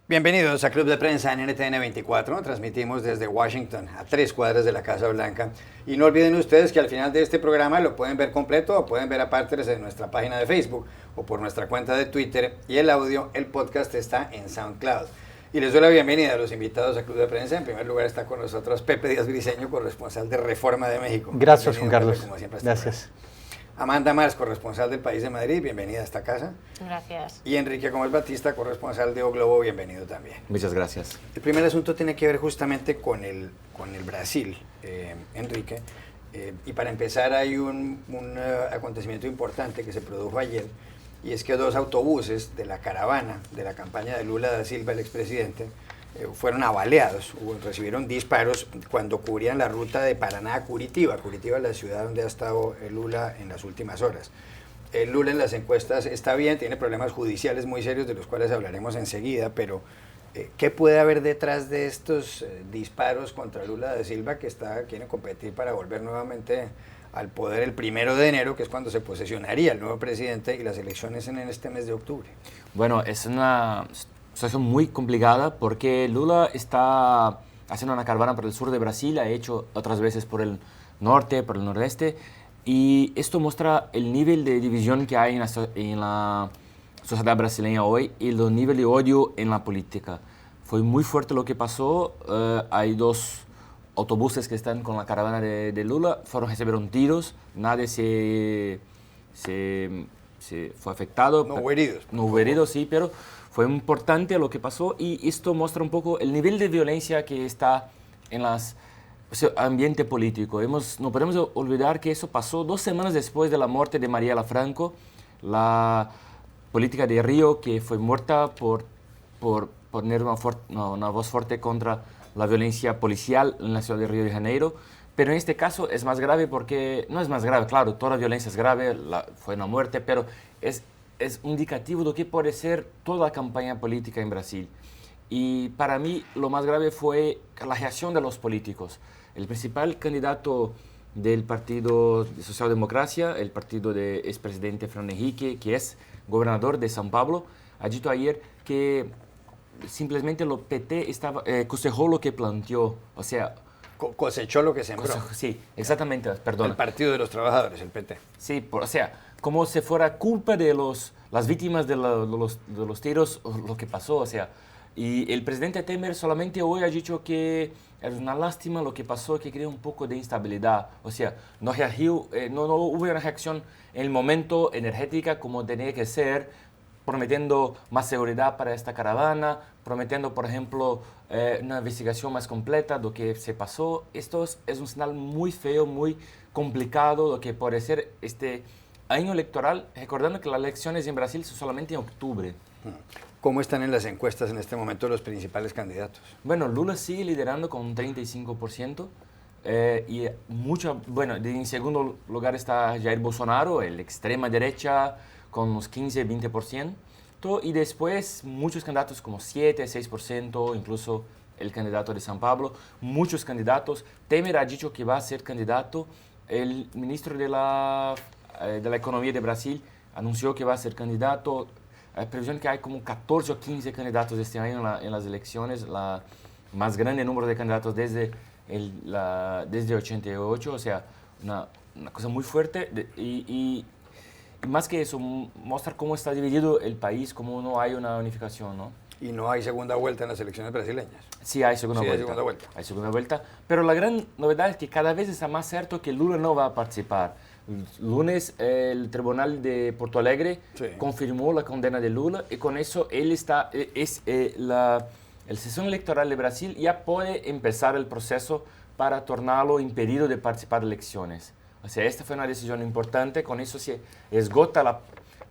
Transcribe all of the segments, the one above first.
Bienvenidos a Club de Prensa en NTN 24. Transmitimos desde Washington, a 3 cuadras de la Casa Blanca. Y no olviden ustedes que al final de este programa lo pueden ver completo o pueden ver aparte desde nuestra página de Facebook o por nuestra cuenta de Twitter. Y el audio, el podcast está en SoundCloud. Y les doy la bienvenida a los invitados a Club de Prensa. En primer lugar está con nosotros Pepe Díaz Briceño, corresponsal de Reforma de México. Gracias, Juan Bienvenido, Carlos. Pepe, como siempre, Gracias. Amanda Mars, corresponsal del País de Madrid, bienvenida a esta casa. Gracias. Y Enrique Gómez Batista, corresponsal de O Globo, bienvenido también. Muchas gracias. El primer asunto tiene que ver justamente con el Brasil, Enrique. Y para empezar hay un acontecimiento importante que se produjo ayer, y es que 2 autobuses de la caravana de la campaña de Lula da Silva, el expresidente, fueron avaleados, recibieron disparos cuando cubrían la ruta de Paraná a Curitiba. Curitiba es la ciudad donde ha estado Lula en las últimas horas. Lula en las encuestas está bien, tiene problemas judiciales muy serios de los cuales hablaremos enseguida, pero ¿qué puede haber detrás de estos disparos contra Lula da Silva que quiere competir para volver nuevamente al poder el 1 de enero, que es cuando se posesionaría el nuevo presidente, y las elecciones en este mes de octubre? Bueno, es una situación muy complicada porque Lula está haciendo una caravana por el sur de Brasil, ha hecho otras veces por el norte, por el nordeste, y esto muestra el nivel de división que hay en la sociedad brasileña hoy y el nivel de odio en la política. Fue muy fuerte lo que pasó. Hay 2 autobuses que están con la caravana de Lula, recibieron tiros, nadie se fue afectado. No hubo heridos. No hubo heridos, sí, pero fue importante lo que pasó y esto muestra un poco el nivel de violencia que está en el ambiente político. No podemos olvidar que eso pasó 2 semanas después de la muerte de Marielle Franco, la política de Río que fue muerta por poner una voz fuerte contra la violencia policial en la ciudad de Río de Janeiro. Pero en este caso es más grave porque, no es más grave, claro, toda violencia es grave, fue una muerte, pero es indicativo de qué puede ser toda la campaña política en Brasil. Y para mí lo más grave fue la reacción de los políticos. El principal candidato del Partido de Socialdemocracia, el partido del expresidente Fernando Henrique, que es gobernador de São Paulo, ha dicho ayer que simplemente lo PT cosechó lo que planteó, o sea... Cosechó lo que sembró. Sí, exactamente, perdón. El Partido de los Trabajadores, el PT. Sí, o sea, como si fuera culpa de las víctimas de los tiros lo que pasó, o sea. Y el presidente Temer solamente hoy ha dicho que es una lástima lo que pasó, que crea un poco de instabilidad. O sea, no hubo una reacción en el momento energética como tenía que ser, prometiendo más seguridad para esta caravana, prometiendo, por ejemplo, una investigación más completa de lo que se pasó. Esto es un señal muy feo, muy complicado, lo que puede ser este año electoral, recordando que las elecciones en Brasil son solamente en octubre. ¿Cómo están en las encuestas en este momento los principales candidatos? Bueno, Lula sigue liderando con un 35%. En segundo lugar está Jair Bolsonaro, el extrema derecha, con unos 15-20%. Y después muchos candidatos como 7-6%, incluso el candidato de São Paulo. Muchos candidatos. Temer ha dicho que va a ser candidato. El ministro de la Economía de Brasil anunció que va a ser candidato. Hay previsión que hay como 14 o 15 candidatos este año en las elecciones, la más grande número de candidatos desde 88, o sea, una cosa muy fuerte. Y más que eso, mostrar cómo está dividido el país, cómo no hay una unificación, ¿no? Y no hay segunda vuelta en las elecciones brasileñas. Sí, hay segunda vuelta. Hay segunda vuelta. Pero la gran novedad es que cada vez está más cierto que Lula no va a participar. El lunes el Tribunal de Porto Alegre confirmó la condena de Lula y con eso él la sesión electoral de Brasil ya puede empezar el proceso para tornarlo impedido de participar de elecciones. O sea, esta fue una decisión importante, con eso se esgota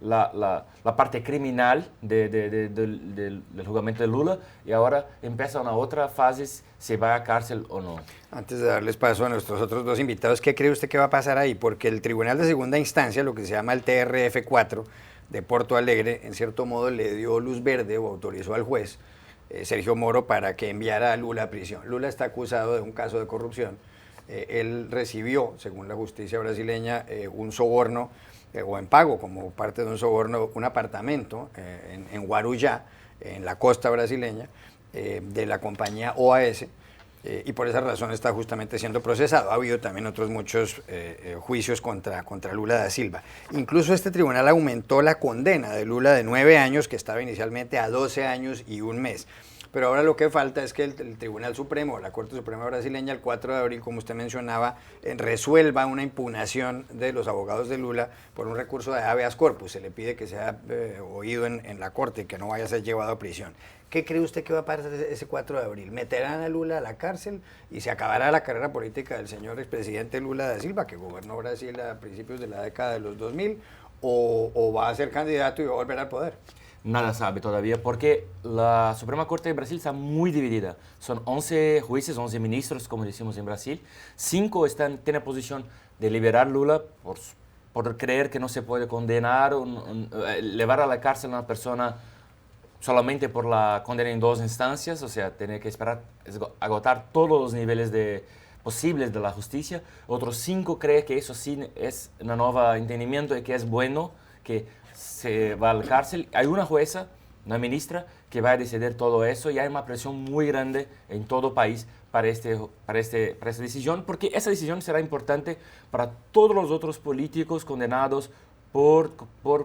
la parte criminal del juzgamiento de Lula y ahora empieza una otra fase, si va a cárcel o no. Antes de darles paso a nuestros otros 2 invitados, ¿qué cree usted que va a pasar ahí? Porque el Tribunal de Segunda Instancia, lo que se llama el TRF4 de Porto Alegre, en cierto modo le dio luz verde o autorizó al juez Sergio Moro para que enviara a Lula a prisión. Lula está acusado de un caso de corrupción. Él recibió, según la justicia brasileña, un soborno o en pago como parte de un soborno, un apartamento en Guarujá, en la costa brasileña, de la compañía OAS, y por esa razón está justamente siendo procesado. Ha habido también otros muchos juicios contra Lula da Silva. Incluso este tribunal aumentó la condena de Lula de 9 años, que estaba inicialmente a 12 años y un mes. Pero ahora lo que falta es que el Tribunal Supremo, la Corte Suprema brasileña, el 4 de abril, como usted mencionaba, resuelva una impugnación de los abogados de Lula por un recurso de habeas corpus. Se le pide que sea oído en la Corte y que no vaya a ser llevado a prisión. ¿Qué cree usted que va a pasar ese 4 de abril? ¿Meterán a Lula a la cárcel y se acabará la carrera política del señor expresidente Lula da Silva, que gobernó Brasil a principios de la década de los 2000, o va a ser candidato y va a volver al poder? Nada sabe todavía porque la Suprema Corte de Brasil está muy dividida. Son 11 jueces, 11 ministros, como decimos en Brasil. 5 tienen posición de liberar Lula por creer que no se puede condenar, llevar a la cárcel a una persona solamente por la condena en 2 instancias, o sea, tiene que esperar, agotar todos los niveles posibles de la justicia. Otros 5 creen que eso sí es un nuevo entendimiento y que es bueno, que se va a la cárcel. Hay una jueza, una ministra, que va a decidir todo eso y hay una presión muy grande en todo el país para esta decisión, porque esa decisión será importante para todos los otros políticos condenados por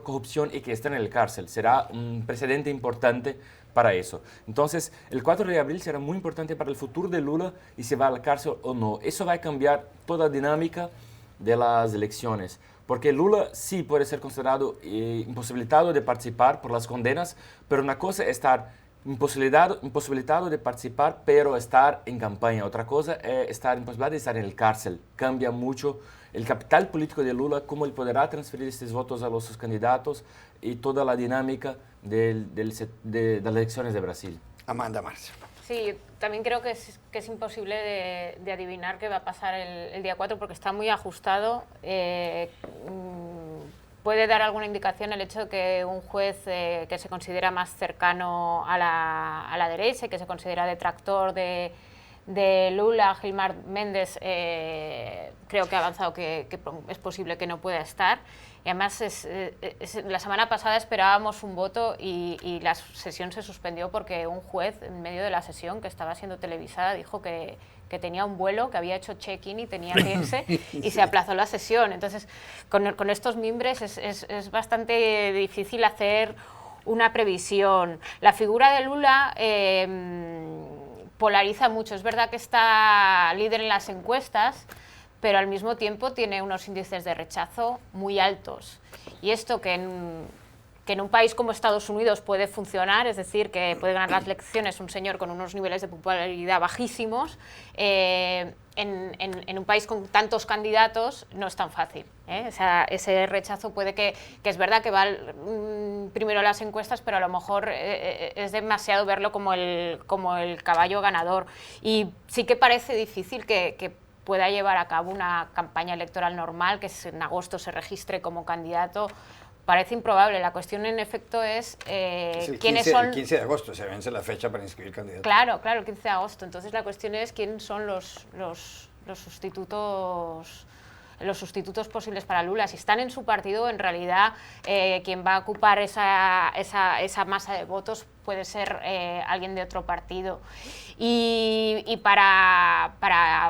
corrupción y que están en la cárcel. Será un precedente importante para eso. Entonces, el 4 de abril será muy importante para el futuro de Lula y si va a la cárcel o no. Eso va a cambiar toda la dinámica de las elecciones. Porque Lula sí puede ser considerado imposibilitado de participar por las condenas, pero una cosa es estar imposibilitado de participar, pero estar en campaña. Otra cosa es estar imposibilitado de estar en la cárcel. Cambia mucho el capital político de Lula, cómo él podrá transferir estos votos a los sus candidatos y toda la dinámica de las elecciones de Brasil. Amanda Marce. Sí, también creo que es imposible de adivinar qué va a pasar el día 4 porque está muy ajustado. Puede dar alguna indicación el hecho de que un juez que se considera más cercano a la derecha y que se considera detractor de Lula, Gilmar Mendes, creo que ha avanzado que es posible que no pueda estar. Y además, la semana pasada esperábamos un voto y la sesión se suspendió porque un juez, en medio de la sesión, que estaba siendo televisada, dijo que tenía un vuelo, que había hecho check-in y tenía que irse, y se aplazó la sesión. Entonces, con estos mimbres es bastante difícil hacer una previsión. La figura de Lula polariza mucho. Es verdad que está líder en las encuestas, pero al mismo tiempo tiene unos índices de rechazo muy altos. Y esto que en un país como Estados Unidos puede funcionar, es decir, que puede ganar las elecciones un señor con unos niveles de popularidad bajísimos, en un país con tantos candidatos no es tan fácil, ¿eh? O sea, ese rechazo puede que es verdad que va primero a las encuestas, pero a lo mejor es demasiado verlo como el caballo ganador. Y sí que parece difícil que pueda llevar a cabo una campaña electoral normal, que en agosto se registre como candidato. Parece improbable. La cuestión, en efecto, es quiénes son... El 15 de agosto se vence la fecha para inscribir candidatos. Claro, el 15 de agosto. Entonces, la cuestión es quiénes son los sustitutos posibles para Lula. Si están en su partido, en realidad, quien va a ocupar esa masa de votos puede ser alguien de otro partido. Y para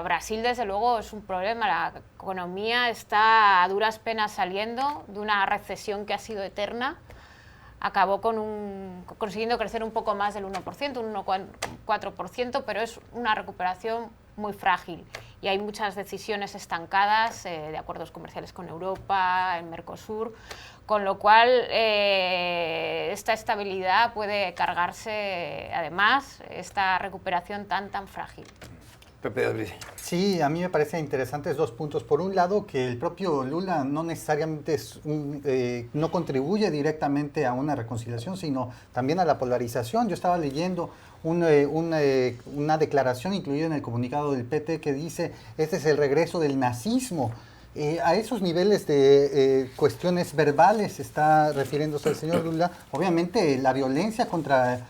Brasil, desde luego, es un problema. La economía está a duras penas saliendo de una recesión que ha sido eterna. Acabó consiguiendo crecer un poco más del 1%, un 1,4%, pero es una recuperación muy frágil y hay muchas decisiones estancadas de acuerdos comerciales con Europa, en Mercosur, con lo cual esta estabilidad puede cargarse, además, esta recuperación tan frágil. Pepe de Briceño. Sí, a mí me parecen interesantes 2 puntos. Por un lado, que el propio Lula no necesariamente no contribuye directamente a una reconciliación, sino también a la polarización. Yo estaba leyendo una declaración incluida en el comunicado del PT que dice, este es el regreso del nazismo. A esos niveles de cuestiones verbales está refiriéndose el señor Lula. Obviamente la violencia contra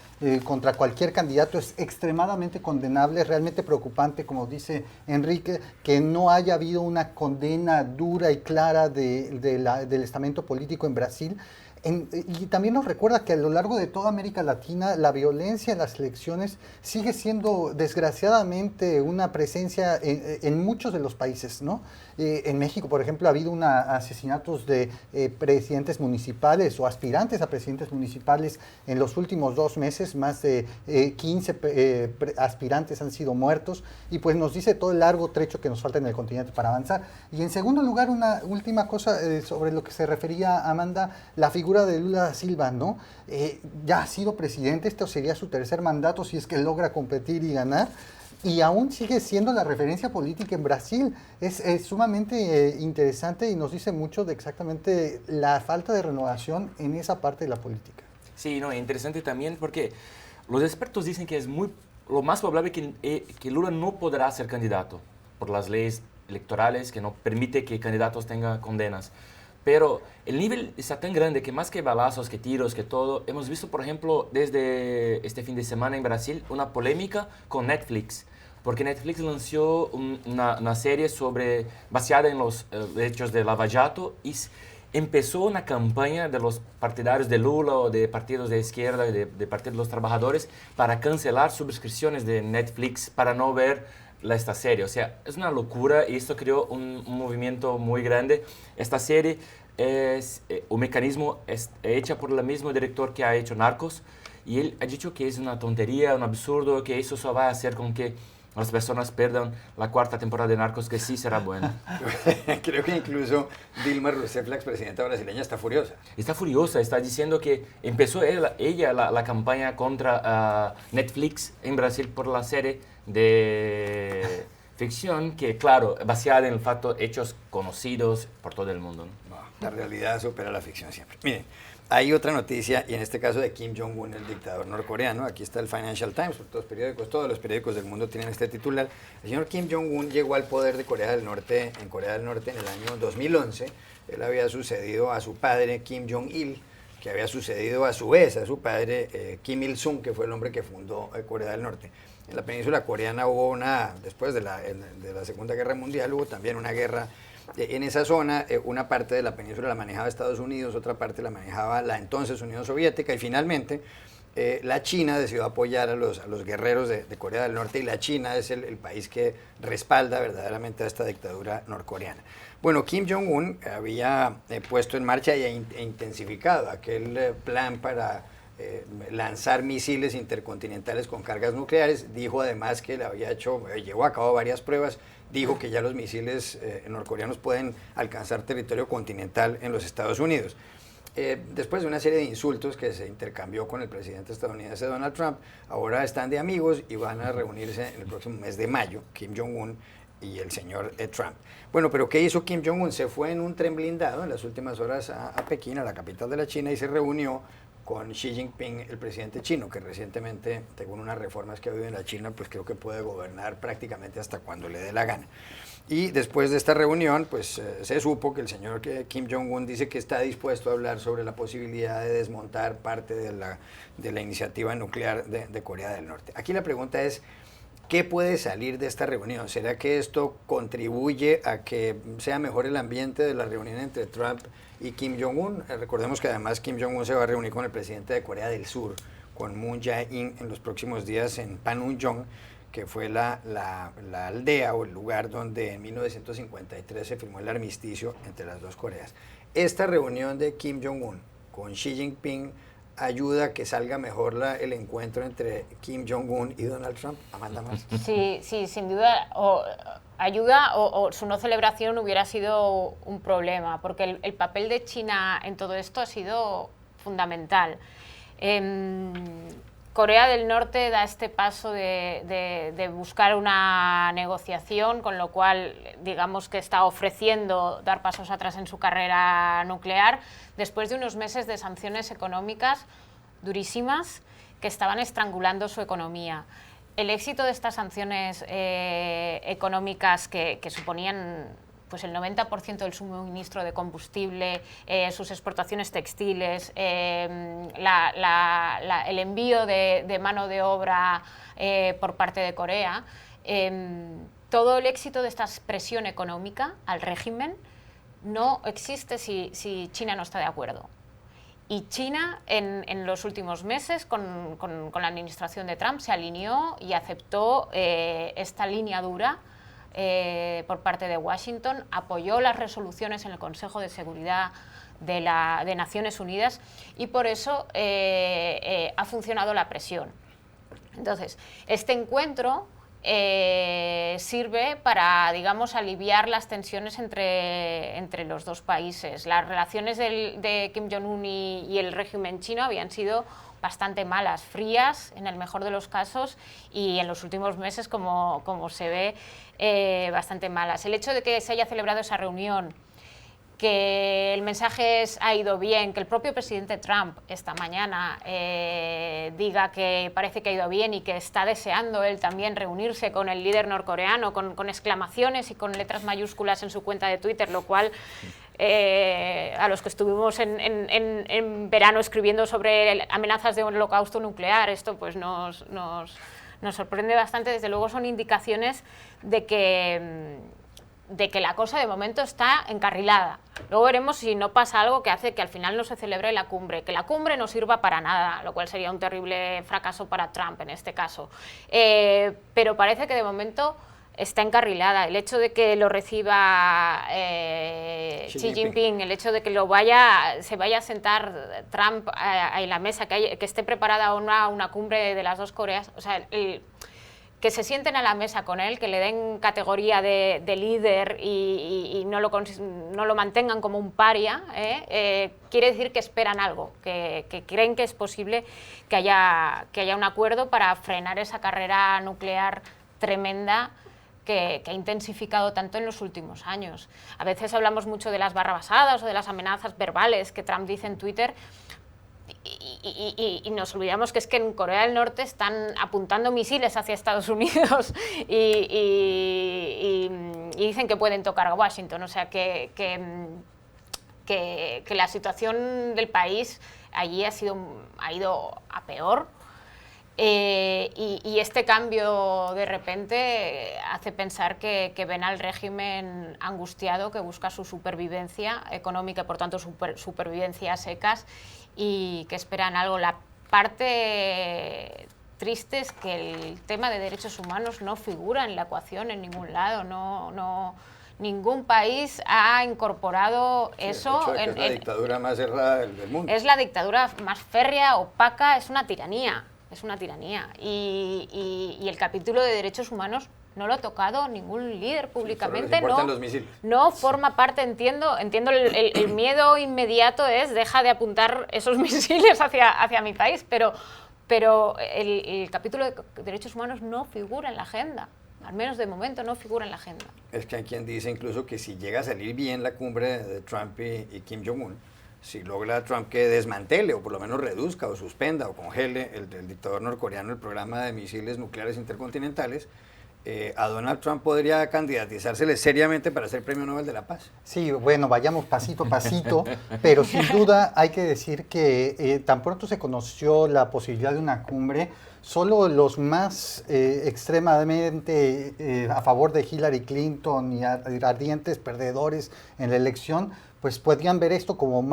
cualquier candidato es extremadamente condenable, es realmente preocupante, como dice Enrique, que no haya habido una condena dura y clara del estamento político en Brasil. Y también nos recuerda que a lo largo de toda América Latina la violencia en las elecciones sigue siendo desgraciadamente una presencia en muchos de los países, ¿no? En México, por ejemplo, ha habido asesinatos de presidentes municipales o aspirantes a presidentes municipales en los últimos 2 meses. Más de 15 aspirantes han sido muertos, y pues nos dice todo el largo trecho que nos falta en el continente para avanzar. Y en segundo lugar, una última cosa sobre lo que se refería Amanda, la figura de Lula da Silva, ¿no? Ya ha sido presidente, esto sería su 3er mandato si es que logra competir y ganar, y aún sigue siendo la referencia política en Brasil. Es sumamente interesante y nos dice mucho de exactamente la falta de renovación en esa parte de la política. Sí, no, interesante también porque los expertos dicen que es lo más probable que Lula no podrá ser candidato por las leyes electorales que no permite que candidatos tengan condenas. Pero el nivel está tan grande que más que balazos, que tiros, que todo, hemos visto, por ejemplo, desde este fin de semana en Brasil, una polémica con Netflix, porque Netflix lanzó una serie basada en los hechos de Lava Jato, y empezó una campaña de los partidarios de Lula o de partidos de izquierda, de Partido de los Trabajadores, para cancelar suscripciones de Netflix para no ver esta serie. O sea, es una locura, y esto creó un movimiento muy grande. Esta serie un mecanismo es hecha por el mismo director que ha hecho Narcos, y él ha dicho que es una tontería, un absurdo, que eso solo va a hacer con que las personas pierdan la 4ª temporada de Narcos, que sí será buena. Creo que incluso Dilma Rousseff, la expresidenta brasileña, está furiosa. Está furiosa, está diciendo que empezó ella la campaña contra Netflix en Brasil por la serie de ficción, que claro, basada en hechos conocidos por todo el mundo, ¿no? La realidad supera la ficción siempre. Miren, hay otra noticia, y en este caso de Kim Jong-un, el dictador norcoreano. Aquí está el Financial Times, todos los periódicos del mundo tienen este titular. El señor Kim Jong-un llegó al poder de Corea del Norte en el año 2011. Él había sucedido a su padre, Kim Jong-il, que había sucedido a su vez a su padre, Kim Il-sung, que fue el hombre que fundó Corea del Norte. En la península coreana hubo después de la Segunda Guerra Mundial, hubo también una guerra. En esa zona, una parte de la península la manejaba Estados Unidos, otra parte la manejaba la entonces Unión Soviética, y finalmente la China decidió apoyar a los guerreros de Corea del Norte, y la China es el país que respalda verdaderamente a esta dictadura norcoreana. Bueno, Kim Jong-un había puesto en marcha e intensificado aquel plan para lanzar misiles intercontinentales con cargas nucleares. Dijo además que llevó a cabo varias pruebas. Dijo que ya los misiles norcoreanos pueden alcanzar territorio continental en los Estados Unidos. Después de una serie de insultos que se intercambió con el presidente estadounidense Donald Trump, ahora están de amigos y van a reunirse en el próximo mes de mayo, Kim Jong-un y el señor Trump. Bueno, pero ¿qué hizo Kim Jong-un? Se fue en un tren blindado en las últimas horas a Pekín, a la capital de la China, y se reunió con Xi Jinping, el presidente chino, que recientemente, según unas reformas que ha habido en la China, pues creo que puede gobernar prácticamente hasta cuando le dé la gana. Y después de esta reunión, pues se supo que el señor Kim Jong-un dice que está dispuesto a hablar sobre la posibilidad de desmontar parte de la iniciativa nuclear de Corea del Norte. Aquí la pregunta es, ¿qué puede salir de esta reunión? ¿Será que esto contribuye a que sea mejor el ambiente de la reunión entre Trump y Kim Jong-un? Recordemos que además Kim Jong-un se va a reunir con el presidente de Corea del Sur, con Moon Jae-in, en los próximos días en Panmunjom, que fue la aldea o el lugar donde en 1953 se firmó el armisticio entre las dos Coreas. Esta reunión de Kim Jong-un con Xi Jinping ayuda a que salga mejor el encuentro entre Kim Jong-un y Donald Trump. Amanda Más. Sí, sin duda, ayuda o su no celebración hubiera sido un problema, porque el papel de China en todo esto ha sido fundamental. Corea del Norte da este paso de buscar una negociación, con lo cual digamos que está ofreciendo dar pasos atrás en su carrera nuclear, después de unos meses de sanciones económicas durísimas que estaban estrangulando su economía. El éxito de estas sanciones económicas que suponían pues el 90% del suministro de combustible, sus exportaciones textiles, el envío de mano de obra por parte de Corea, todo el éxito de esta presión económica al régimen no existe si China no está de acuerdo. Y China en los últimos meses con la administración de Trump se alineó y aceptó esta línea dura por parte de Washington, apoyó las resoluciones en el Consejo de Seguridad de Naciones Unidas y por eso ha funcionado la presión. Entonces, este encuentro sirve para, digamos, aliviar las tensiones entre los dos países. Las relaciones de Kim Jong-un y el régimen chino habían sido bastante malas, frías en el mejor de los casos y en los últimos meses, como se ve, bastante malas. El hecho de que se haya celebrado esa reunión, que el mensaje ha ido bien, que el propio presidente Trump esta mañana diga que parece que ha ido bien y que está deseando él también reunirse con el líder norcoreano con exclamaciones y con letras mayúsculas en su cuenta de Twitter, lo cual a los que estuvimos en verano escribiendo sobre amenazas de un holocausto nuclear, esto pues nos sorprende bastante. Desde luego son indicaciones de que la cosa de momento está encarrilada. Luego veremos si no pasa algo que hace que al final no se celebre la cumbre, que la cumbre no sirva para nada, lo cual sería un terrible fracaso para Trump en este caso. Pero parece que de momento está encarrilada. El hecho de que lo reciba Xi Jinping, el hecho de que se vaya a sentar Trump en la mesa, que esté preparada una cumbre de las dos Coreas, o sea, que se sienten a la mesa con él, que le den categoría de líder y no lo mantengan como un paria, quiere decir que esperan algo, que creen que es posible que haya un acuerdo para frenar esa carrera nuclear tremenda que ha intensificado tanto en los últimos años. A veces hablamos mucho de las barrabasadas o de las amenazas verbales que Trump dice en Twitter, y nos olvidamos que es que en Corea del Norte están apuntando misiles hacia Estados Unidos y dicen que pueden tocar a Washington. O sea que la situación del país allí ha ido a peor. Y este cambio de repente hace pensar que ven al régimen angustiado, que busca su supervivencia económica y por tanto supervivencia a secas, y que esperan algo. La parte triste es que el tema de derechos humanos no figura en la ecuación en ningún lado. Ningún país ha incorporado eso. Es la dictadura más cerrada del mundo. Es la dictadura más férrea, opaca, es una tiranía. Es una tiranía. Y el capítulo de derechos humanos no lo ha tocado ningún líder públicamente. Los misiles. No forma parte, entiendo el miedo inmediato es deja de apuntar esos misiles hacia mi país, pero el capítulo de derechos humanos no figura en la agenda. Al menos de momento no figura en la agenda. Es que hay quien dice incluso que si llega a salir bien la cumbre de Trump y Kim Jong-un, si logra Trump que desmantele o por lo menos reduzca o suspenda o congele el dictador norcoreano el programa de misiles nucleares intercontinentales, a Donald Trump podría candidatizársele seriamente para ser Premio Nobel de la Paz. Sí, bueno, vayamos pasito a pasito, pero sin duda hay que decir que tan pronto se conoció la posibilidad de una cumbre, solo los más extremadamente a favor de Hillary Clinton y ardientes perdedores en la elección, pues podían ver esto como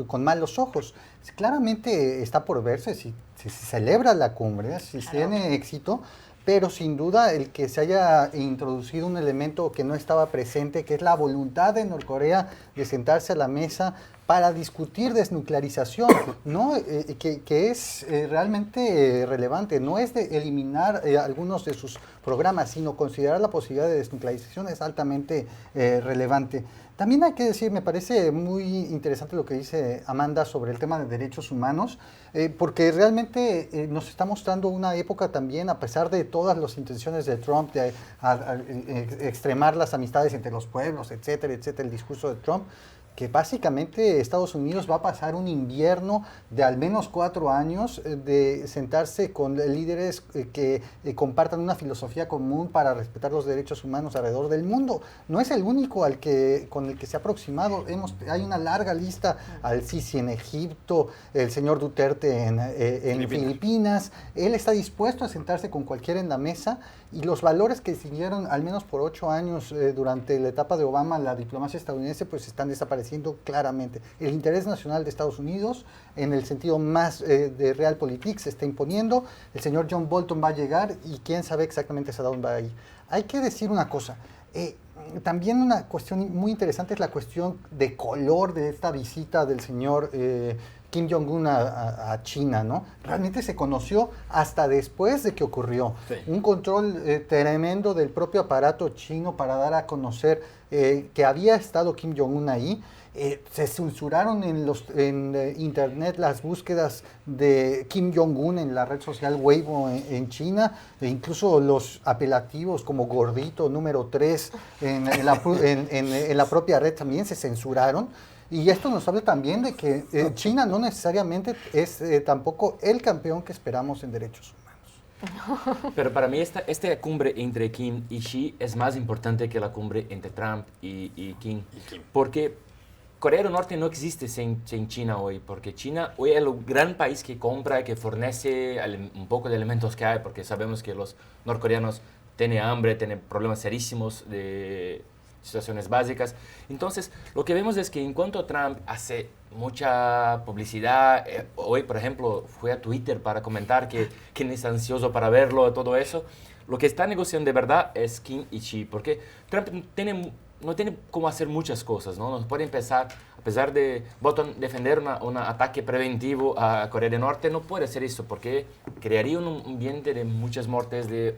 con malos ojos. Claramente está por verse si se celebra la cumbre, si tiene éxito, pero sin duda el que se haya introducido un elemento que no estaba presente, que es la voluntad de Norcorea de sentarse a la mesa para discutir desnuclearización, ¿no? que es realmente relevante. No es de eliminar algunos de sus programas, sino considerar la posibilidad de desnuclearización es altamente relevante. También hay que decir, me parece muy interesante lo que dice Amanda sobre el tema de derechos humanos, porque realmente nos está mostrando una época también, a pesar de todas las intenciones de Trump de extremar las amistades entre los pueblos, etcétera, etcétera, el discurso de Trump, que básicamente Estados Unidos va a pasar un invierno de al menos 4 años de sentarse con líderes que compartan una filosofía común para respetar los derechos humanos alrededor del mundo. No es el único con el que se ha aproximado. Hay una larga lista: al-Sisi en Egipto, el señor Duterte en Filipinas. Él está dispuesto a sentarse con cualquiera en la mesa, y los valores que siguieron al menos por 8 años durante la etapa de Obama, la diplomacia estadounidense, pues están desapareciendo claramente. El interés nacional de Estados Unidos, en el sentido más de realpolitik, se está imponiendo. El señor John Bolton va a llegar y quién sabe exactamente hacia dónde va a ir. Hay que decir una cosa. También una cuestión muy interesante es la cuestión de color de esta visita del señor Kim Jong-un a China, ¿no? Realmente se conoció hasta después de que ocurrió. Sí. Un control tremendo del propio aparato chino para dar a conocer que había estado Kim Jong-un ahí. Se censuraron en internet las búsquedas de Kim Jong-un en la red social Weibo en China, e incluso los apelativos como gordito número 3 en la propia red también se censuraron. Y esto nos habla también de que China no necesariamente es tampoco el campeón que esperamos en derechos humanos. Pero para mí esta cumbre entre Kim y Xi es más importante que la cumbre entre Trump y Kim. Porque Corea del Norte no existe sin China hoy, porque China hoy es el gran país que compra, que fornece un poco de elementos que hay, porque sabemos que los norcoreanos tienen hambre, tienen problemas serísimos de situaciones básicas. Entonces, lo que vemos es que en cuanto Trump hace mucha publicidad, hoy, por ejemplo, fue a Twitter para comentar que es ansioso para verlo, todo eso, lo que está negociando de verdad es Kim y Xi, porque Trump no tiene cómo hacer muchas cosas, ¿no? No puede empezar, a pesar de Bolton defender un ataque preventivo a Corea del Norte, no puede hacer eso, porque crearía un ambiente de muchas muertes, de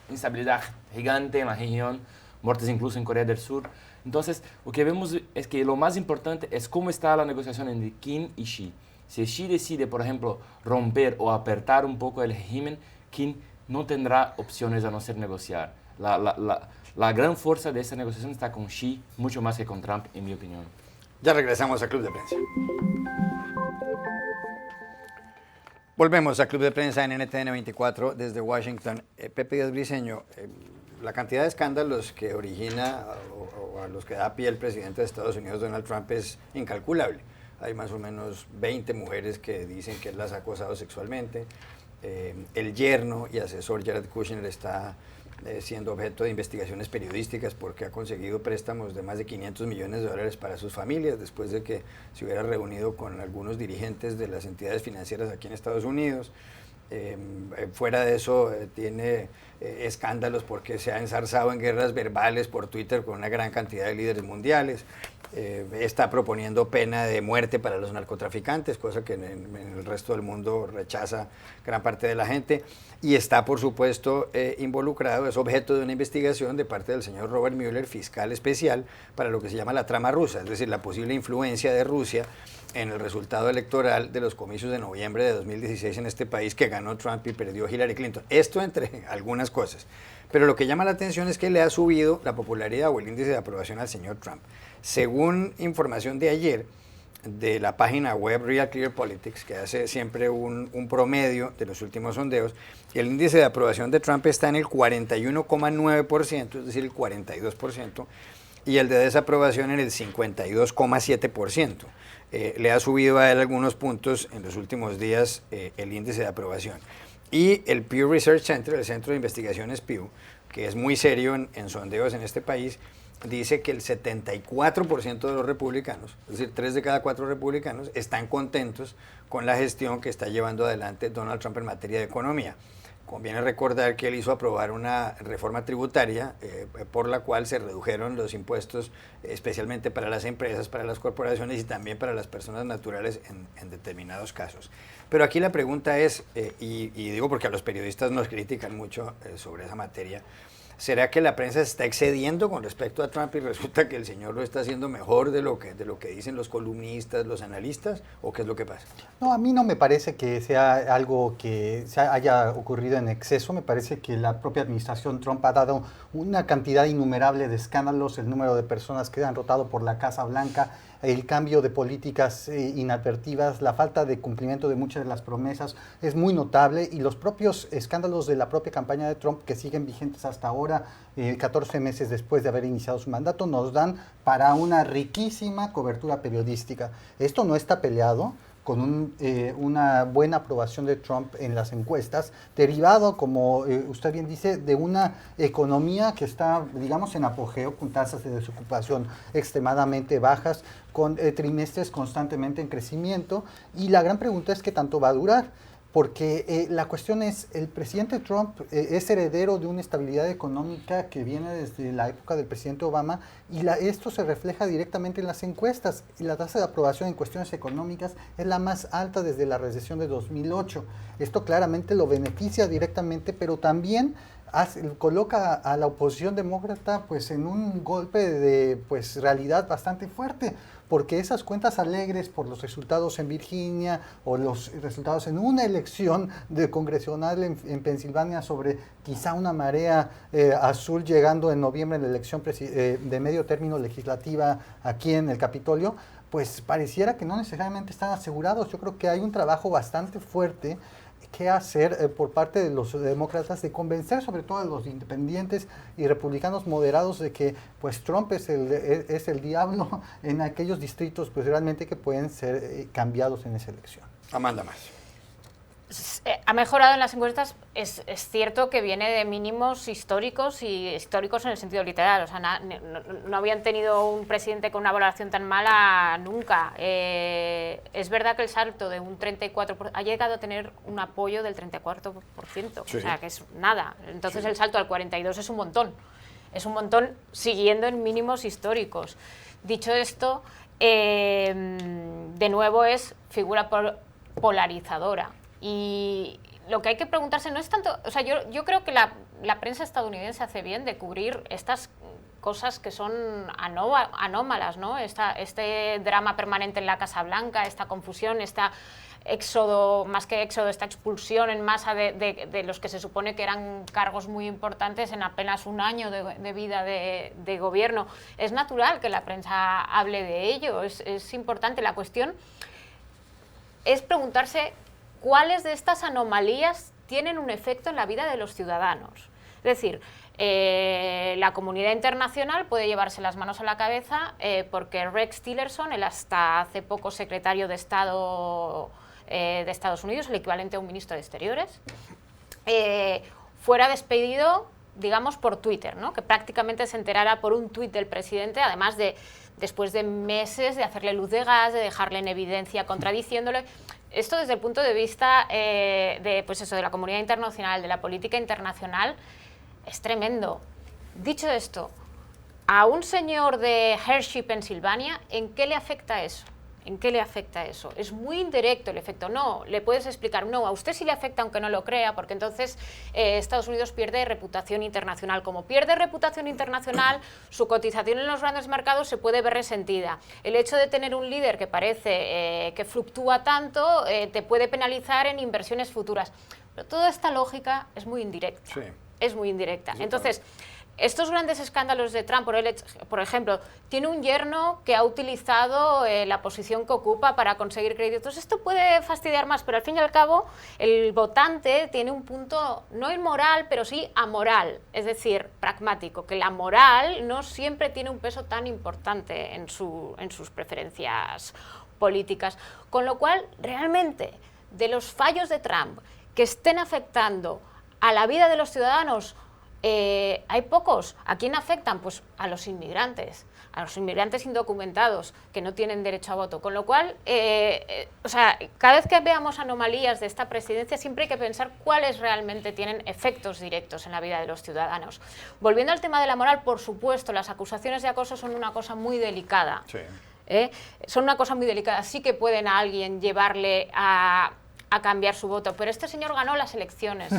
instabilidad gigante en la región, muertes incluso en Corea del Sur. Entonces, lo que vemos es que lo más importante es cómo está la negociación entre Kim y Xi. Si Xi decide, por ejemplo, romper o apretar un poco el régimen, Kim no tendrá opciones a no ser negociar. La gran fuerza de esta negociación está con Xi, mucho más que con Trump, en mi opinión. Ya regresamos a Club de Prensa. Volvemos a Club de Prensa en NTN 24 desde Washington. Pepe Díaz Briceño, la cantidad de escándalos que origina o a los que da pie el presidente de Estados Unidos, Donald Trump, es incalculable. Hay más o menos 20 mujeres que dicen que él las ha acosado sexualmente. El yerno y asesor Jared Kushner está siendo objeto de investigaciones periodísticas porque ha conseguido préstamos de más de $500 millones para sus familias después de que se hubiera reunido con algunos dirigentes de las entidades financieras aquí en Estados Unidos. Fuera de eso, tiene escándalos porque se ha ensarzado en guerras verbales por Twitter con una gran cantidad de líderes mundiales. Está proponiendo pena de muerte para los narcotraficantes, cosa que en el resto del mundo rechaza gran parte de la gente, y está, por supuesto, involucrado, es objeto de una investigación de parte del señor Robert Mueller, fiscal especial, para lo que se llama la trama rusa, es decir, la posible influencia de Rusia en el resultado electoral de los comicios de noviembre de 2016 en este país, que ganó Trump y perdió Hillary Clinton. Esto entre algunas cosas. Pero lo que llama la atención es que le ha subido la popularidad o el índice de aprobación al señor Trump. Según información de ayer de la página web Real Clear Politics, que hace siempre un promedio de los últimos sondeos, el índice de aprobación de Trump está en el 41,9%, es decir, el 42%, y el de desaprobación en el 52,7%. Le ha subido a él algunos puntos en los últimos días el índice de aprobación. Y el Pew Research Center, el Centro de Investigaciones Pew, que es muy serio en sondeos en este país, dice que el 74% de los republicanos, es decir, 3 de cada 4 republicanos, están contentos con la gestión que está llevando adelante Donald Trump en materia de economía. Conviene recordar que él hizo aprobar una reforma tributaria por la cual se redujeron los impuestos, especialmente para las empresas, para las corporaciones y también para las personas naturales en determinados casos. Pero aquí la pregunta es, y digo porque a los periodistas nos critican mucho sobre esa materia, ¿será que la prensa se está excediendo con respecto a Trump y resulta que el señor lo está haciendo mejor de lo que dicen los columnistas, los analistas, o qué es lo que pasa? No, a mí no me parece que sea algo que haya ocurrido en exceso. Me parece que la propia administración Trump ha dado una cantidad innumerable de escándalos, el número de personas que han rotado por la Casa Blanca el cambio de políticas inadvertidas, la falta de cumplimiento de muchas de las promesas es muy notable, y los propios escándalos de la propia campaña de Trump, que siguen vigentes hasta ahora, 14 meses después de haber iniciado su mandato, nos dan para una riquísima cobertura periodística. Esto no está peleado con una buena aprobación de Trump en las encuestas, derivado, como usted bien dice, de una economía que está, digamos, en apogeo, con tasas de desocupación extremadamente bajas, con trimestres constantemente en crecimiento, y la gran pregunta es qué tanto va a durar. Porque la cuestión es, el presidente Trump es heredero de una estabilidad económica que viene desde la época del presidente Obama, y esto se refleja directamente en las encuestas, y la tasa de aprobación en cuestiones económicas es la más alta desde la recesión de 2008. Esto claramente lo beneficia directamente, pero también coloca a la oposición demócrata pues en un golpe de realidad bastante fuerte, porque esas cuentas alegres por los resultados en Virginia o los resultados en una elección congresional en Pensilvania sobre quizá una marea azul llegando en noviembre en la elección de medio término legislativa aquí en el Capitolio, pues pareciera que no necesariamente están asegurados. Yo creo que hay un trabajo bastante fuerte que hacer por parte de los demócratas, de convencer sobre todo a los independientes y republicanos moderados de que pues Trump es el diablo en aquellos distritos pues realmente que pueden ser cambiados en esa elección. Amanda Más. Ha mejorado en las encuestas, es cierto que viene de mínimos históricos, y históricos en el sentido literal, o sea, no habían tenido un presidente con una valoración tan mala nunca. Es verdad que el salto de un 34% ha llegado a tener un apoyo del 34%, sí. O sea, que es nada. Entonces sí. El salto al 42% es un montón siguiendo en mínimos históricos. Dicho esto, de nuevo es figura polarizadora. Y lo que hay que preguntarse no es tanto, o sea, yo creo que la prensa estadounidense hace bien de cubrir estas cosas que son anómalas, ¿no? Este drama permanente en la Casa Blanca, esta confusión, esta éxodo, más que éxodo, esta expulsión en masa de los que se supone que eran cargos muy importantes en apenas un año de vida de gobierno. Es natural que la prensa hable de ello, es importante. La cuestión es preguntarse cuáles de estas anomalías tienen un efecto en la vida de los ciudadanos. Es decir, la comunidad internacional puede llevarse las manos a la cabeza porque Rex Tillerson, el hasta hace poco secretario de Estado de Estados Unidos, el equivalente a un ministro de Exteriores, fuera despedido, digamos, por Twitter, ¿no? Que prácticamente se enterara por un tuit del presidente, además después de meses de hacerle luz de gas, de dejarle en evidencia contradiciéndole. Esto desde el punto de vista de la comunidad internacional, de la política internacional, es tremendo. Dicho esto, a un señor de Hershey, Pensilvania, ¿en qué le afecta eso? ¿En qué le afecta eso? Es muy indirecto el efecto. No, le puedes explicar, no, a usted sí le afecta aunque no lo crea, porque entonces Estados Unidos pierde reputación internacional. Como pierde reputación internacional, su cotización en los grandes mercados se puede ver resentida. El hecho de tener un líder que parece que fluctúa tanto te puede penalizar en inversiones futuras. Pero toda esta lógica es muy indirecta. Sí. Es muy indirecta. Sí, entonces, estos grandes escándalos de Trump, por ejemplo, tiene un yerno que ha utilizado la posición que ocupa para conseguir créditos. Esto puede fastidiar más, pero al fin y al cabo el votante tiene un punto no inmoral, pero sí amoral, es decir, pragmático, que la moral no siempre tiene un peso tan importante en sus preferencias políticas. Con lo cual, realmente, de los fallos de Trump que estén afectando a la vida de los ciudadanos, hay pocos. ¿A quién afectan? Pues a los inmigrantes indocumentados que no tienen derecho a voto. Con lo cual, cada vez que veamos anomalías de esta presidencia, siempre hay que pensar cuáles realmente tienen efectos directos en la vida de los ciudadanos. Volviendo al tema de la moral, por supuesto, las acusaciones de acoso son una cosa muy delicada. Sí. Son una cosa muy delicada. Sí que pueden a alguien llevarle a cambiar su voto, pero este señor ganó las elecciones.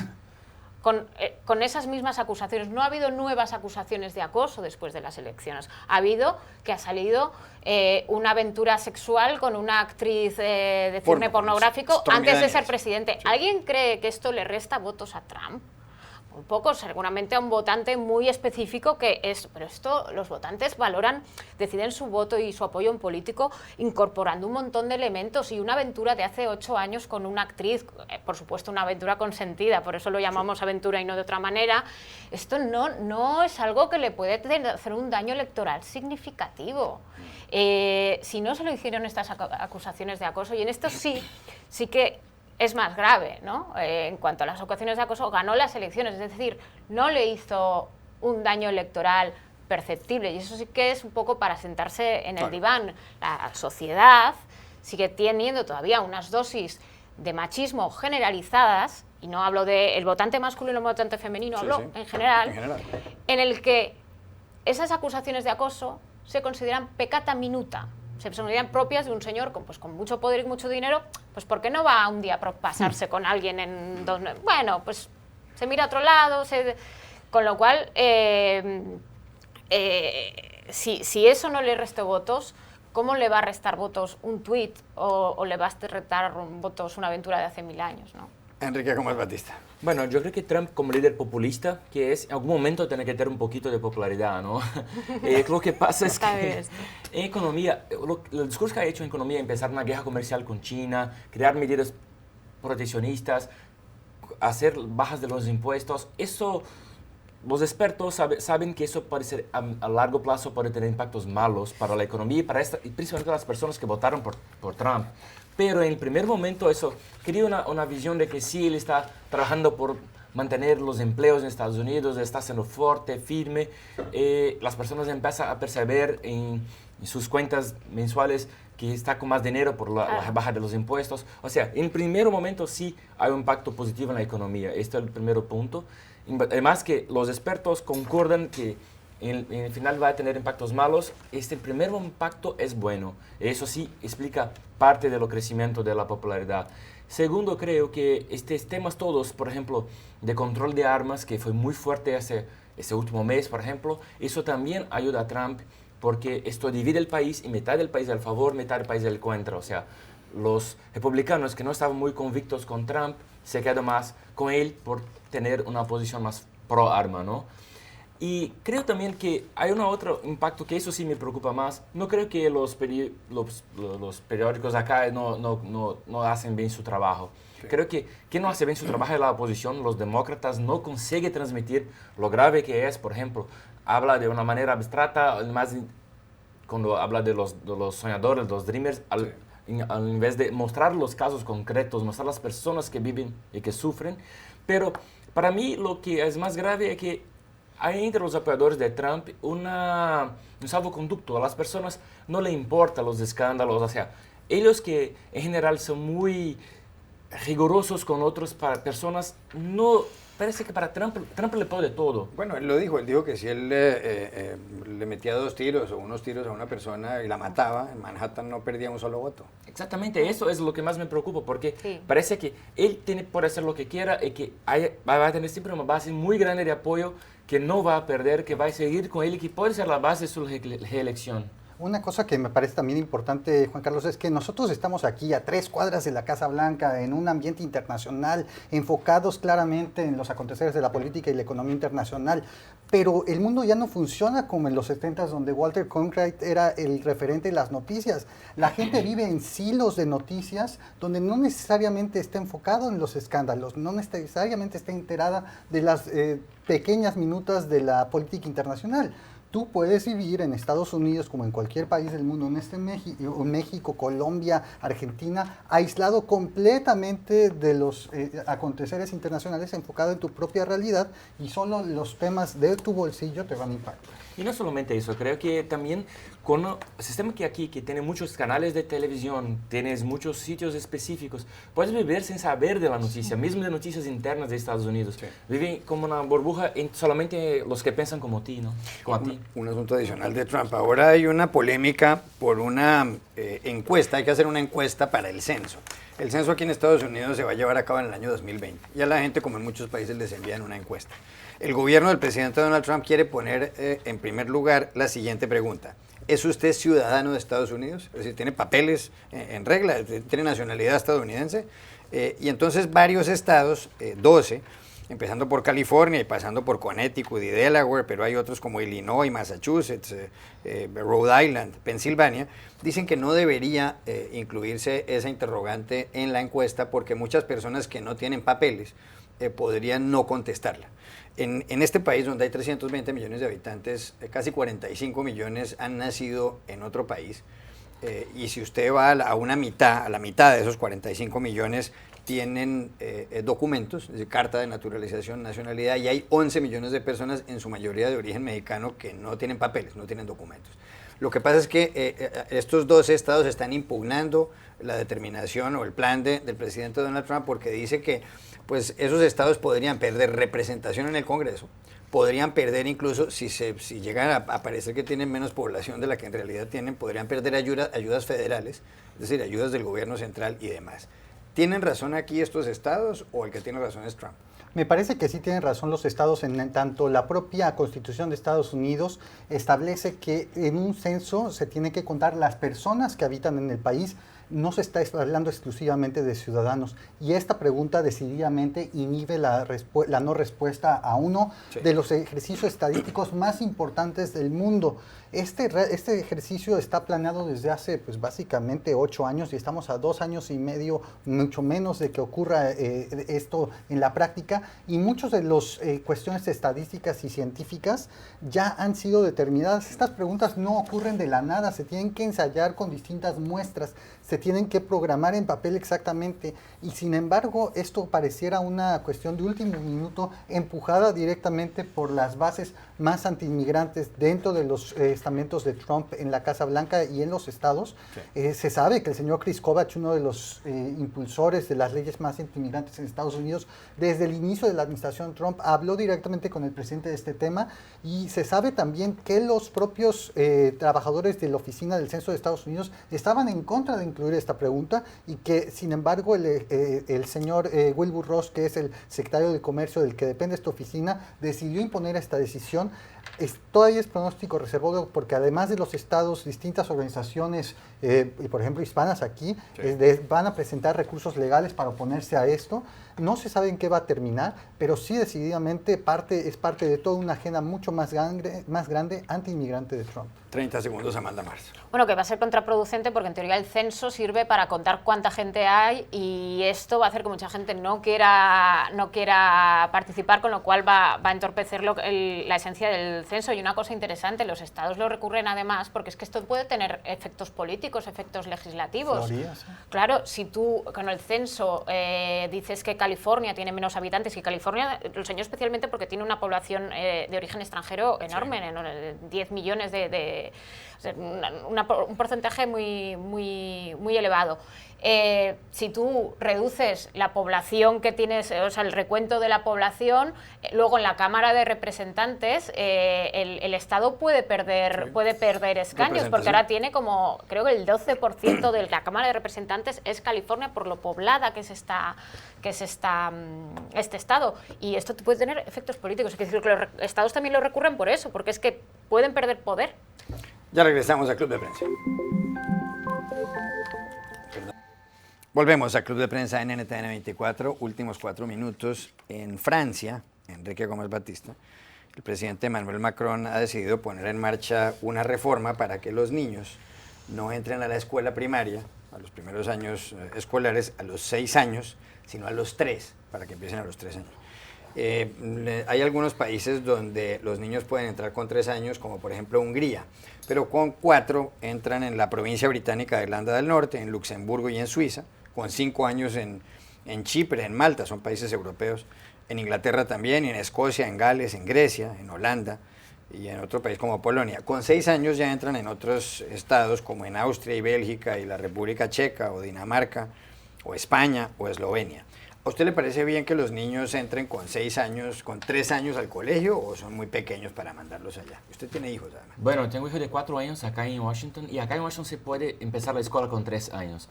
Con esas mismas acusaciones. No ha habido nuevas acusaciones de acoso después de las elecciones. Ha habido que ha salido una aventura sexual con una actriz de cine pornográfico antes de ser presidente. Sí. ¿Alguien cree que esto le resta votos a Trump? muy pocos, seguramente a un votante muy específico que es, pero esto los votantes valoran, deciden su voto y su apoyo a un político incorporando un montón de elementos y una aventura de hace 8 años con una actriz, por supuesto una aventura consentida, por eso lo llamamos aventura y no de otra manera, esto no es algo que le puede hacer un daño electoral significativo. Si no se lo hicieron estas acusaciones de acoso, y en esto sí que es más grave, ¿no? En cuanto a las acusaciones de acoso, ganó las elecciones, es decir, no le hizo un daño electoral perceptible, y eso sí que es un poco para sentarse en el diván. La sociedad sigue teniendo todavía unas dosis de machismo generalizadas, y no hablo del votante masculino o el votante femenino, hablo en general, en el que esas acusaciones de acoso se consideran peccata minuta, se consideran propias de un señor con mucho poder y mucho dinero, pues ¿por qué no va un día a pasarse con alguien en donde, bueno, pues se mira a otro lado, con lo cual, si eso no le resta votos, ¿cómo le va a restar votos un tuit o le va a restar votos una aventura de hace 1000 años, ¿no? Enrique Gómez Batista. Bueno, yo creo que Trump como líder populista, que es, en algún momento tiene que tener un poquito de popularidad, ¿no? Lo que pasa es que en economía, el discurso que ha hecho en economía, empezar una guerra comercial con China, crear medidas proteccionistas, hacer bajas de los impuestos, eso, los expertos saben que eso puede ser, a largo plazo puede tener impactos malos para la economía y principalmente las personas que votaron por Trump. Pero en el primer momento eso crea una visión de que sí, él está trabajando por mantener los empleos en Estados Unidos, está siendo fuerte, firme. Las personas empiezan a percibir en sus cuentas mensuales que está con más dinero por la baja de los impuestos. O sea, en el primer momento sí hay un impacto positivo en la economía. Este es el primer punto. Además que los expertos concuerdan que en el final va a tener impactos malos. Este primer impacto es bueno. Eso sí explica parte del crecimiento de la popularidad. Segundo, creo que estos temas todos, por ejemplo, de control de armas, que fue muy fuerte este último mes, por ejemplo, eso también ayuda a Trump porque esto divide el país y mitad del país es al favor, mitad del país es al contra. O sea, los republicanos que no estaban muy convictos con Trump se quedan más con él por tener una posición más pro arma, ¿no? Y creo también que hay un otro impacto que eso sí me preocupa más. No creo que los periódicos acá no hacen bien su trabajo. Sí. Creo que quien no hace bien su trabajo es la oposición. Los demócratas no consiguen transmitir lo grave que es. Por ejemplo, habla de una manera abstracta, además cuando habla de los soñadores, los dreamers, en vez de mostrar los casos concretos, mostrar las personas que viven y que sufren. Pero para mí lo que es más grave es que hay entre los apoyadores de Trump un salvoconducto. A las personas no les importan los escándalos. O sea, ellos que en general son muy rigurosos con otras personas, no parece que para Trump le puede todo. Bueno, él dijo que si él le metía 2 tiros o unos tiros a una persona y la mataba, en Manhattan no perdía un solo voto. Exactamente, eso es lo que más me preocupa, porque parece que él puede hacer lo que quiera y que va a tener siempre una base muy grande de apoyo que no va a perder, que va a seguir con él y que puede ser la base de su reelección. Una cosa que me parece también importante, Juan Carlos, es que nosotros estamos aquí a 3 cuadras de la Casa Blanca, en un ambiente internacional, enfocados claramente en los aconteceres de la política y la economía internacional, pero el mundo ya no funciona como en los 70s, donde Walter Cronkite era el referente de las noticias. La gente vive en silos de noticias, donde no necesariamente está enfocado en los escándalos, no necesariamente está enterada de las pequeñas minutas de la política internacional. Tú puedes vivir en Estados Unidos como en cualquier país del mundo, México, Colombia, Argentina, aislado completamente de los aconteceres internacionales, enfocado en tu propia realidad, y solo los temas de tu bolsillo te van a impactar. Y no solamente eso, creo que también con el sistema que aquí, que tiene muchos canales de televisión, tienes muchos sitios específicos, puedes vivir sin saber de la noticia, mismo de noticias internas de Estados Unidos. Sí. Viven como una burbuja en solamente los que piensan como ti, ¿no? Como a ti. Un asunto adicional de Trump. Ahora hay una polémica por una encuesta, hay que hacer una encuesta para el censo. El censo aquí en Estados Unidos se va a llevar a cabo en el año 2020. Ya la gente, como en muchos países, les envían una encuesta. El gobierno del presidente Donald Trump quiere poner en primer lugar la siguiente pregunta. ¿Es usted ciudadano de Estados Unidos? Es decir, ¿tiene papeles en regla? ¿Tiene nacionalidad estadounidense? Y entonces varios estados, 12, empezando por California y pasando por Connecticut y Delaware, pero hay otros como Illinois, Massachusetts, Rhode Island, Pensilvania, dicen que no debería incluirse esa interrogante en la encuesta porque muchas personas que no tienen papeles podrían no contestarla. En este país donde hay 320 millones de habitantes, casi 45 millones han nacido en otro país. Y si usted va a la mitad de esos 45 millones tienen documentos, es decir, carta de naturalización, nacionalidad, y hay 11 millones de personas, en su mayoría de origen mexicano, que no tienen papeles, no tienen documentos. Lo que pasa es que estos dos estados están impugnando la determinación o el plan del presidente Donald Trump porque dice que pues, esos estados podrían perder representación en el Congreso, podrían perder incluso, si llegan a parecer que tienen menos población de la que en realidad tienen, podrían perder ayudas federales, es decir, ayudas del gobierno central y demás. ¿Tienen razón aquí estos estados o el que tiene razón es Trump? Me parece que sí tienen razón los estados, en tanto la propia Constitución de Estados Unidos establece que en un censo se tienen que contar las personas que habitan en el país. No se está hablando exclusivamente de ciudadanos y esta pregunta decididamente inhibe la no respuesta a uno de los ejercicios estadísticos más importantes del mundo. Este ejercicio está planeado desde hace pues básicamente 8 años y estamos a 2 años y medio, mucho menos de que ocurra esto en la práctica, y muchas de las cuestiones estadísticas y científicas ya han sido determinadas. Estas preguntas no ocurren de la nada, se tienen que ensayar con distintas muestras, se tienen que programar en papel exactamente, y sin embargo esto pareciera una cuestión de último minuto empujada directamente por las bases más antiinmigrantes dentro de los estamentos de Trump en la Casa Blanca y en los estados. Sí. Se sabe que el señor Chris Kovach, uno de los impulsores de las leyes más antiinmigrantes en Estados Unidos, desde el inicio de la administración Trump habló directamente con el presidente de este tema, y se sabe también que los propios trabajadores de la oficina del Censo de Estados Unidos estaban en contra de incluir esta pregunta, y que sin embargo el señor Wilbur Ross, que es el secretario de Comercio del que depende esta oficina, decidió imponer esta decisión. Todavía es pronóstico reservado porque además de los estados, distintas organizaciones, y por ejemplo hispanas aquí, van a presentar recursos legales para oponerse a esto. No se sabe en qué va a terminar, pero sí decididamente es parte de toda una agenda mucho más grande anti-inmigrante de Trump. 30 segundos, Amanda Mars. Bueno, que va a ser contraproducente porque en teoría el censo sirve para contar cuánta gente hay, y esto va a hacer que mucha gente no quiera participar, con lo cual va a entorpecer la esencia del censo. Y una cosa interesante, los estados lo recurren además porque es que esto puede tener efectos políticos, efectos legislativos. Florida, sí. Claro, si tú con el censo dices que California tiene menos habitantes, y California lo enseñó especialmente porque tiene una población de origen extranjero enorme, sí. 10 millones o sea, un porcentaje muy elevado. Si tú reduces la población que tienes, o sea, el recuento de la población, luego en la Cámara de Representantes el Estado puede perder escaños, porque ahora tiene como, creo que el 12% de la Cámara de Representantes es California, por lo poblada que es este Estado. Y esto puede tener efectos políticos. Es decir, que los Estados también lo recurren por eso, porque es que pueden perder poder. Ya regresamos al Club de Prensa. Volvemos al Club de Prensa en NTN 24, últimos 4 minutos. En Francia, Enrique Gómez Batista, el presidente Emmanuel Macron ha decidido poner en marcha una reforma para que los niños no entren a la escuela primaria, a los primeros años escolares, a los 6 años, sino a los 3, para que empiecen a los 3 años. Hay algunos países donde los niños pueden entrar con 3 años, como por ejemplo Hungría, pero con 4 entran en la provincia británica de Irlanda del Norte, en Luxemburgo y en Suiza, con 5 años en Chipre, en Malta, son países europeos, en Inglaterra también, y en Escocia, en Gales, en Grecia, en Holanda y en otro país como Polonia. Con 6 años ya entran en otros estados como en Austria y Bélgica y la República Checa o Dinamarca o España o Eslovenia. ¿A usted le parece bien que los niños entren con 6 años, con 3 años al colegio, o son muy pequeños para mandarlos allá? Usted tiene hijos, además. Bueno, tengo hijos de 4 años acá en Washington, y acá en Washington se puede empezar la escuela con 3 años.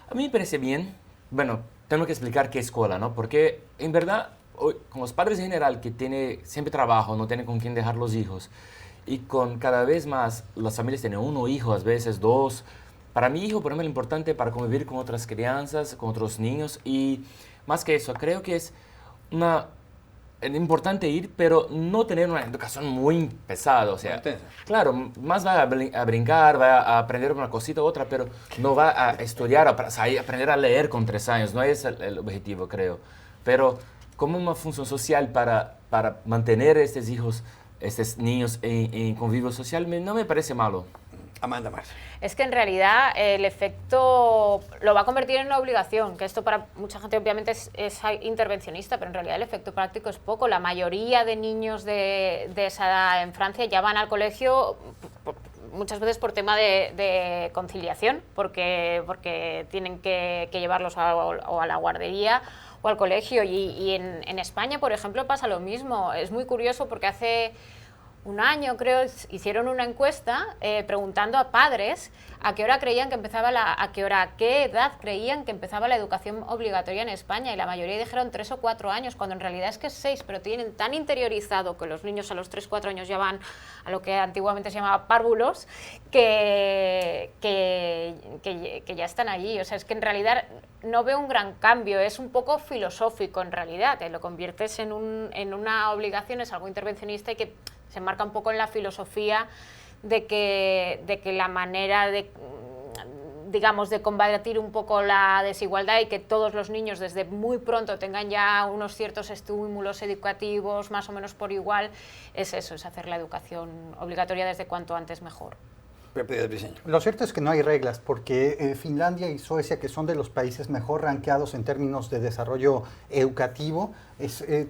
A mí me parece bien. Bueno, tengo que explicar qué escuela, ¿no? Porque en verdad, hoy, con los padres en general que tienen siempre trabajo, no tienen con quién dejar los hijos, y con cada vez más las familias tienen 1 hijo, a veces 2. Para mi hijo, por ejemplo, es importante para convivir con otras crianzas, con otros niños, y más que eso, creo que es una es importante ir, pero no tener una educación muy pesada, o sea, Intensa. claro, más va a brincar, va a aprender una cosita u otra, pero no va a estudiar, aprender a leer con 3 años, no es el objetivo, creo. Pero como una función social para mantener a estos hijos, estos niños en convivio social, no me parece malo. Amanda Mars. Es que en realidad el efecto lo va a convertir en una obligación, que esto para mucha gente obviamente es intervencionista, pero en realidad el efecto práctico es poco. La mayoría de niños de esa edad en Francia ya van al colegio muchas veces por tema de conciliación, porque tienen que llevarlos o a la guardería o al colegio. Y en España, por ejemplo, pasa lo mismo. Es muy curioso porque hace un año, creo, hicieron una encuesta preguntando a padres a qué edad creían que empezaba la educación obligatoria en España, y la mayoría dijeron 3 o 4 años, cuando en realidad es que es 6, pero tienen tan interiorizado que los niños a los 3 o 4 años ya van a lo que antiguamente se llamaba párvulos, que ya están allí. O sea, es que en realidad no veo un gran cambio, es un poco filosófico en realidad, te lo conviertes en una obligación, es algo intervencionista y que se enmarca un poco en la filosofía de que la manera de, digamos, de combatir un poco la desigualdad y que todos los niños desde muy pronto tengan ya unos ciertos estímulos educativos más o menos por igual, es eso, es hacer la educación obligatoria desde cuanto antes mejor. Pepe Díaz Briceño. Lo cierto es que no hay reglas, porque Finlandia y Suecia, que son de los países mejor rankeados en términos de desarrollo educativo,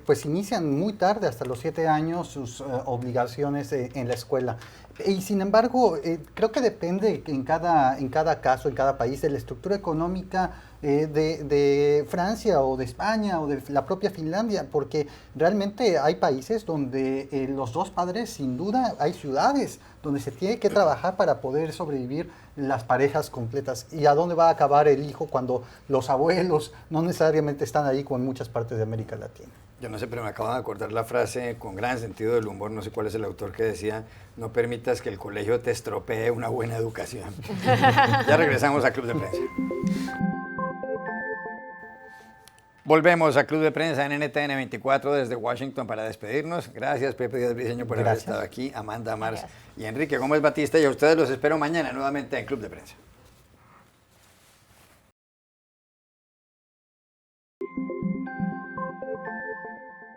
pues inician muy tarde, hasta los 7 años, sus obligaciones en la escuela. Y sin embargo, creo que depende en cada caso, en cada país, de la estructura económica de Francia o de España o de la propia Finlandia, porque realmente hay países donde los dos padres, sin duda, hay ciudades donde se tiene que trabajar para poder sobrevivir las parejas completas. ¿Y a dónde va a acabar el hijo cuando los abuelos no necesariamente están ahí como en muchas partes de América Latina? Yo no sé, pero me acabo de acordar la frase con gran sentido del humor, no sé cuál es el autor, que decía: no permitas que el colegio te estropee una buena educación. Ya regresamos a Club de Prensa. Volvemos a Club de Prensa en NTN 24 desde Washington para despedirnos. Gracias, Pepe Díaz Briceño, por haber estado aquí, Amanda Mars y Enrique Gómez Batista, y a ustedes los espero mañana nuevamente en Club de Prensa.